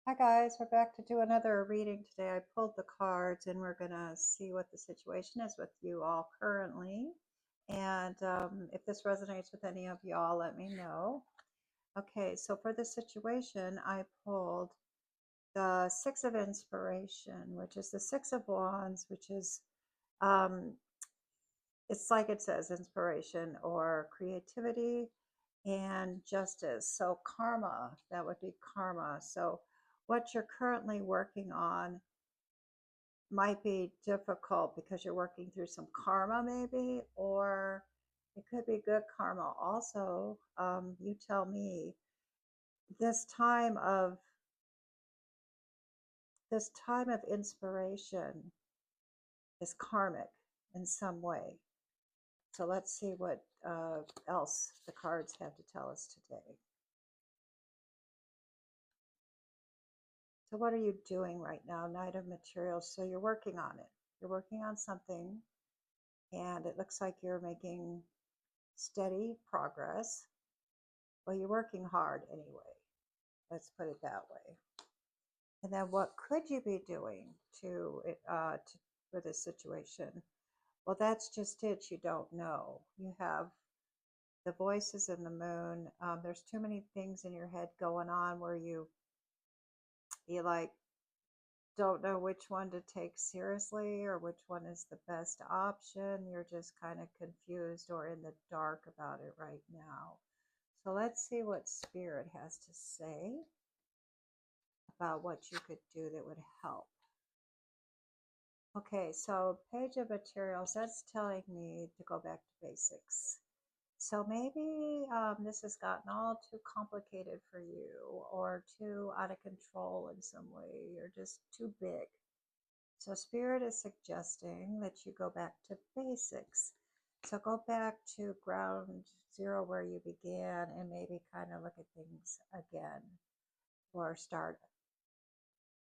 Hi guys, we're back to do another reading today. I pulled the cards and we're gonna see what the situation is with you all currently. And if this resonates with any of y'all, let me know. Okay, so for the situation, I pulled the Six of Inspiration, which is the Six of Wands, which is um, it's like it says inspiration or creativity and justice. So karma, that would be karma. So what you're currently working on might be difficult because you're working through some karma, maybe, or it could be good karma also. You tell me. This time of this time of inspiration is karmic in some way. So let's see what else the cards have to tell us today. So what are you doing right now? Knight of Materials. So you're working on it. You're working on something, and it looks like you're making steady progress. Well, you're working hard anyway. Let's put it that way. And then what could you be doing for this situation? Well, that's just it. You don't know. You have the voices in the moon. There's too many things in your head going on where you like don't know which one to take seriously or which one is the best option. You're just kind of confused or in the dark about it right now. So let's see what Spirit has to say about what you could do that would help. Okay, so page of materials, that's telling me to go back to basics. So maybe this has gotten all too complicated for you or too out of control in some way or just too big. So Spirit is suggesting that you go back to basics. So go back to ground zero where you began and maybe kind of look at things again or start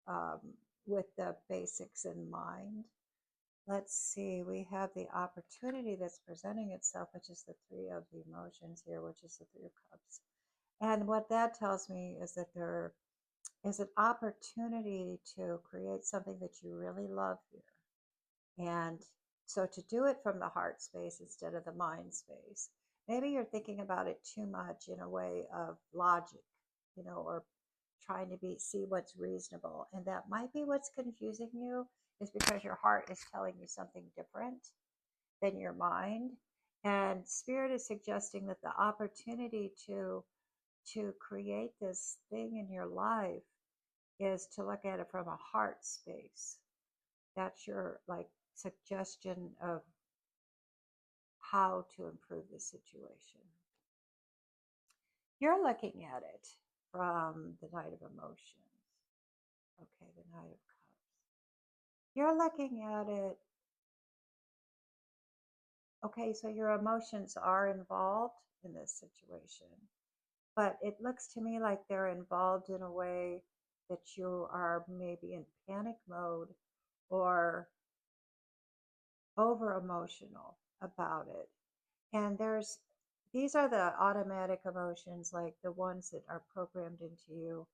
um, with the basics in mind. Let's see, we have the opportunity that's presenting itself, which is the Three of the Emotions here, which is the Three of Cups. And what that tells me is that there is an opportunity to create something that you really love here. And so to do it from the heart space instead of the mind space, maybe you're thinking about it too much in a way of logic, or trying to see what's reasonable. And that might be what's confusing you is because your heart is telling you something different than your mind. And Spirit is suggesting that the opportunity to create this thing in your life is to look at it from a heart space. That's your like suggestion of how to improve the situation. You're looking at it from the Knight of Emotions. Okay, the Knight of Cups. You're looking at it. Okay, so your emotions are involved in this situation, but it looks to me like they're involved in a way that you are maybe in panic mode or over emotional about it. And these are the automatic emotions, like the ones that are programmed into you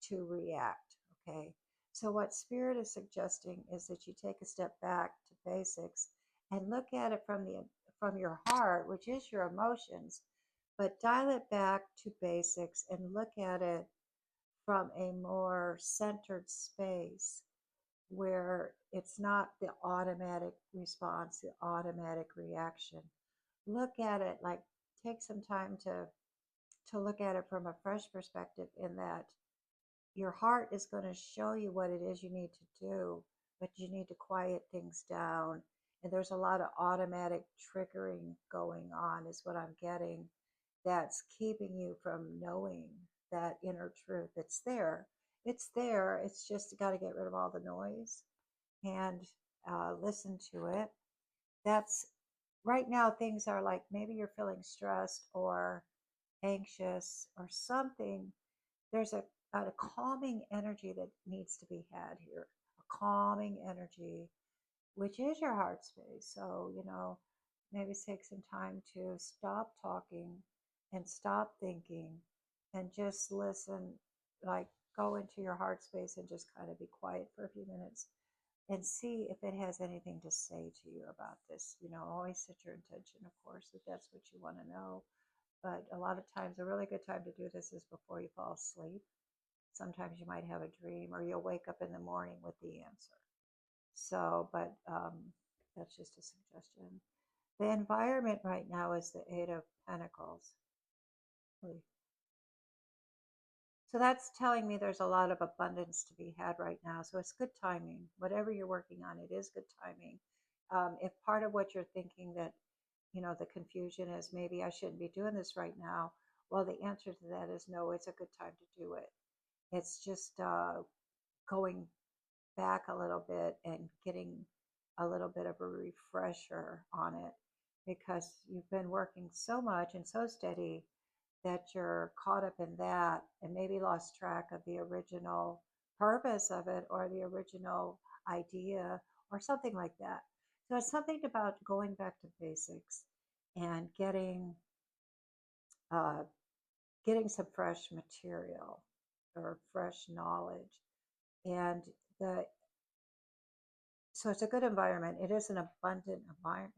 to react. Okay. So, what Spirit is suggesting is that you take a step back to basics and look at it from your heart, which is your emotions, but dial it back to basics and look at it from a more centered space where it's not the automatic response, the automatic reaction. Look at it like take some time to look at it from a fresh perspective in that your heart is going to show you what it is you need to do, but you need to quiet things down. And there's a lot of automatic triggering going on, is what I'm getting, that's keeping you from knowing that inner truth. It's there. It's there. It's just got to get rid of all the noise and listen to it. That's right now, things are like maybe you're feeling stressed or anxious or something. There's a calming energy that needs to be had here, a calming energy, which is your heart space. So, maybe take some time to stop talking and stop thinking and just listen, like go into your heart space and just kind of be quiet for a few minutes and see if it has anything to say to you about this. Always set your intention, of course, if that's what you want to know. But a lot of times, a really good time to do this is before you fall asleep. Sometimes you might have a dream or you'll wake up in the morning with the answer. So, but that's just a suggestion. The environment right now is the Eight of Pentacles. So that's telling me there's a lot of abundance to be had right now. So it's good timing. Whatever you're working on, it is good timing. If part of what you're thinking that, the confusion is maybe I shouldn't be doing this right now, well, the answer to that is no, it's a good time to do it. It's just going back a little bit and getting a little bit of a refresher on it because you've been working so much and so steady that you're caught up in that and maybe lost track of the original purpose of it or the original idea or something like that. So it's something about going back to basics and uh, getting some fresh material or fresh knowledge. And the so it's a good environment. It is an abundant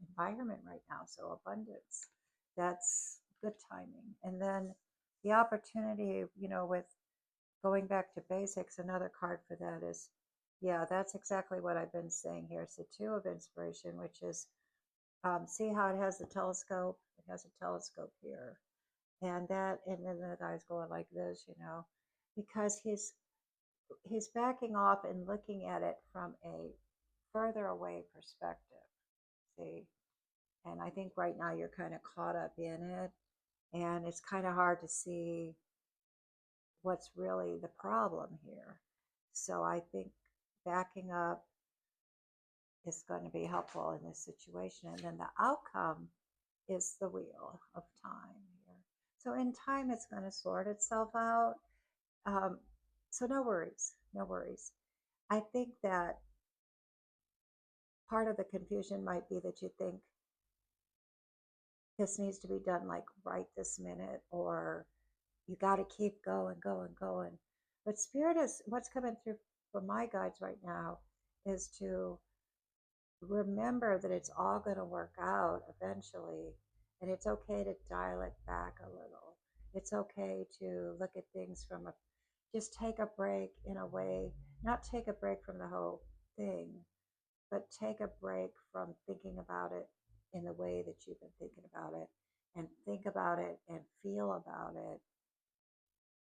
environment right now. So abundance, that's good timing. And then the opportunity, with going back to basics, another card for that is, yeah, that's exactly what I've been saying here. It's the Two of Inspiration, which is, see how it has the telescope? It has a telescope here. And then the guy's going like this, because he's backing off and looking at it from a further away perspective. See? And I think right now you're kind of caught up in it, and it's kind of hard to see what's really the problem here. So I think backing up is going to be helpful in this situation. And then the outcome is the wheel of time here. So in time, it's going to sort itself out. Um, so no worries, no worries. I think that part of the confusion might be that you think this needs to be done like right this minute, or you got to keep going, going, going. But spirit is what's coming through for my guides right now is to remember that it's all going to work out eventually, and it's okay to dial it back a little. It's okay to look at things from a just take a break in a way, not take a break from the whole thing, but take a break from thinking about it in the way that you've been thinking about it, and think about it and feel about it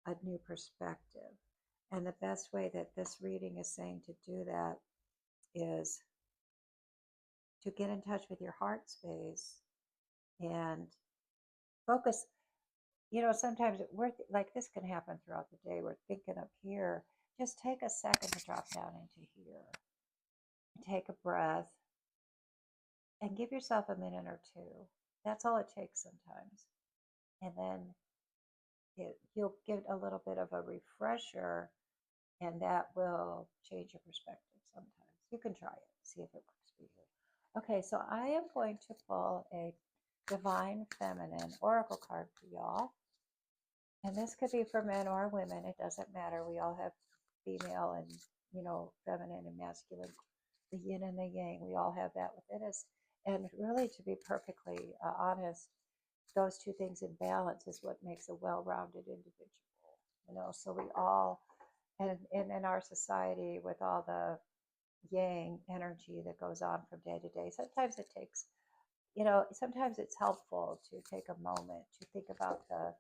a new perspective. And the best way that this reading is saying to do that is to get in touch with your heart space and focus. Sometimes like this can happen throughout the day. We're thinking up here. Just take a second to drop down into here. Take a breath and give yourself a minute or two. That's all it takes sometimes. And then you'll get a little bit of a refresher, and that will change your perspective sometimes. You can try it, see if it works for you. Okay, so I am going to pull a Divine Feminine Oracle card for y'all. And this could be for men or women. It doesn't matter. We all have female and, feminine and masculine, the yin and the yang. We all have that within us. And really, to be perfectly honest, those two things in balance is what makes a well-rounded individual. So we all, and in our society with all the yang energy that goes on from day to day, sometimes it takes, sometimes it's helpful to take a moment to think about the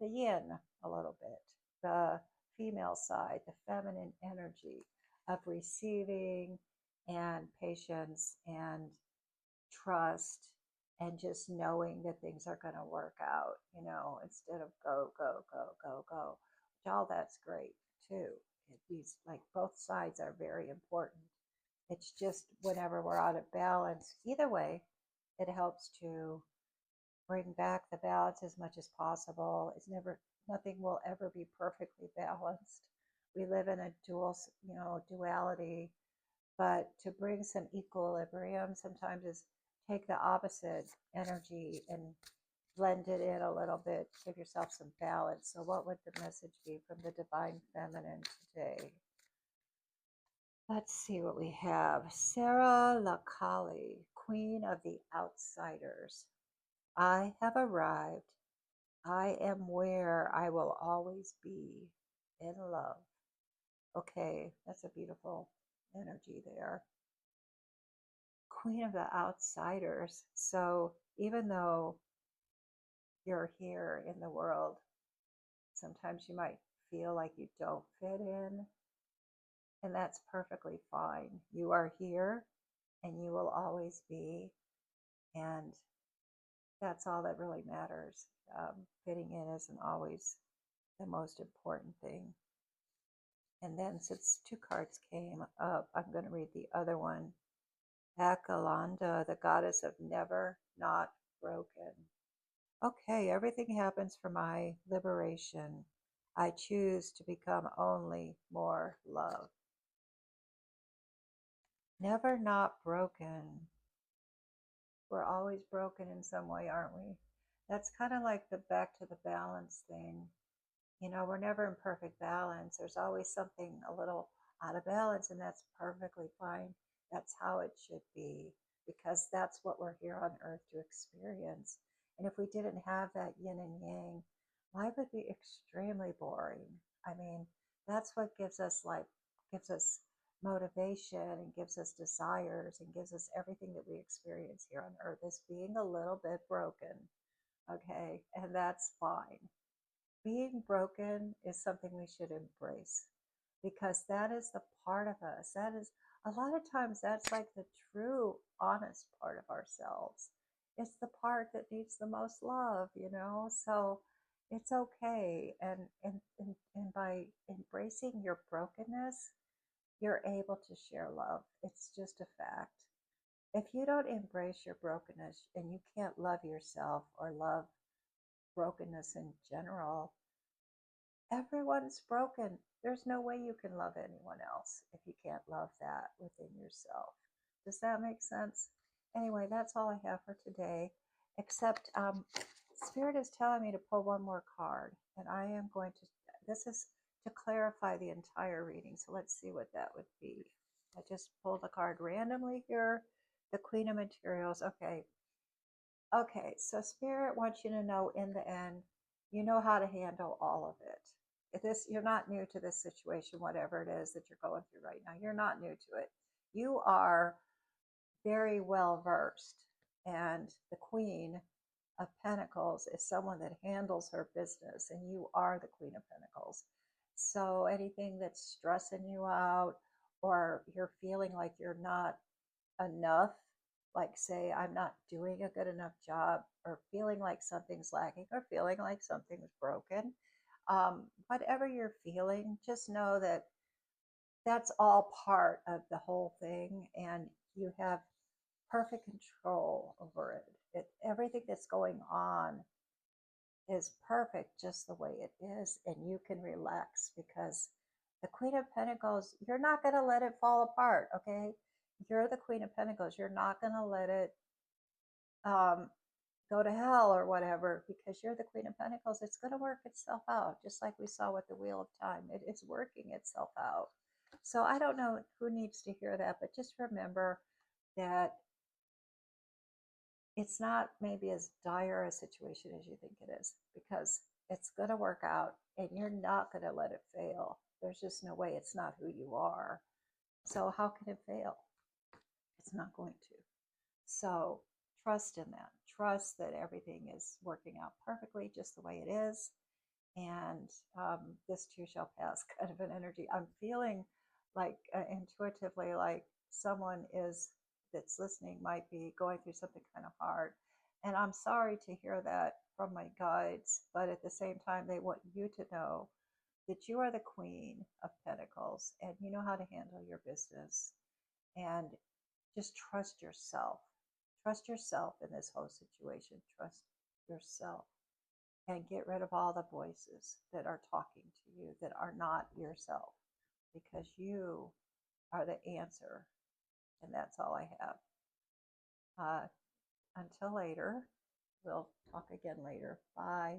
yin a little bit, the female side, the feminine energy of receiving and patience and trust and just knowing that things are going to work out, instead of go, go, go, go, go, which all that's great too. These, like, both sides are very important. It's just whenever we're out of balance, either way, it helps to bring back the balance as much as possible. Nothing will ever be perfectly balanced. We live in a duality, but to bring some equilibrium sometimes is take the opposite energy and blend it in a little bit, give yourself some balance. So, what would the message be from the Divine Feminine today? Let's see what we have. Sarah Lakali, Queen of the Outsiders. I have arrived. I am where I will always be, in love. Okay, that's a beautiful energy there. Queen of the Outsiders. So even though you're here in the world, sometimes you might feel like you don't fit in, and that's perfectly fine. You are here and you will always be, and that's all that really matters. Fitting in isn't always the most important thing. And then, since two cards came up, I'm going to read the other one. Akalanda, the goddess of never not broken. Okay, everything happens for my liberation. I choose to become only more love. Never not broken. We're always broken in some way, aren't we? That's kind of like the back to the balance thing. You know, we're never in perfect balance. There's always something a little out of balance, and that's perfectly fine. That's how it should be, because that's what we're here on earth to experience. And if we didn't have that yin and yang, life would be extremely boring. I mean, that's what gives us life, gives us motivation, and gives us desires, and gives us everything that we experience here on earth is being a little bit broken. Okay, and that's fine. Being broken is something we should embrace, because that is the part of us. That is, a lot of times, that's like the true, honest part of ourselves. It's the part that needs the most love, you know? So it's okay. And by embracing your brokenness, you're able to share love. It's just a fact. If you don't embrace your brokenness and you can't love yourself or love brokenness in general, everyone's broken. There's no way you can love anyone else if you can't love that within yourself. Does that make sense? Anyway, that's all I have for today, except Spirit is telling me to pull one more card, and I am going to, this is to clarify the entire reading. So let's see what that would be. I just pulled a card randomly here, the Queen of Materials. Okay, Okay, so Spirit wants you to know in the end, you know how to handle all of it. If this, you're not new to this situation, whatever it is that you're going through right now. You're not new to it. You are very well versed. And the Queen of Pentacles is someone that handles her business, and you are the Queen of Pentacles. So anything that's stressing you out, or you're feeling like you're not enough, like say, I'm not doing a good enough job, or feeling like something's lacking, or feeling like something's broken, whatever you're feeling, just know that that's all part of the whole thing, and you have perfect control over it. Everything that's going on is perfect just the way it is, and you can relax, because the Queen of Pentacles, you're not going to let it fall apart, okay? You're the Queen of Pentacles. You're not going to let it um, go to hell or whatever, because you're the Queen of Pentacles. It's going to work itself out, just like we saw with the Wheel of Time. It is working itself out. So I don't know who needs to hear that, but just remember that it's not maybe as dire a situation as you think it is, because it's going to work out, and you're not going to let it fail. There's just no way. It's not who you are. So how can it fail? It's not going to. So trust in that. Trust that everything is working out perfectly just the way it is. And this too shall pass, kind of an energy. I'm feeling like intuitively like someone is that's listening might be going through something kind of hard. And I'm sorry to hear that from my guides, but at the same time, they want you to know that you are the Queen of Pentacles, and you know how to handle your business. And just trust yourself. Trust yourself in this whole situation. Trust yourself, and get rid of all the voices that are talking to you that are not yourself, because you are the answer. And that's all I have. Until later, We'll talk again later. Bye.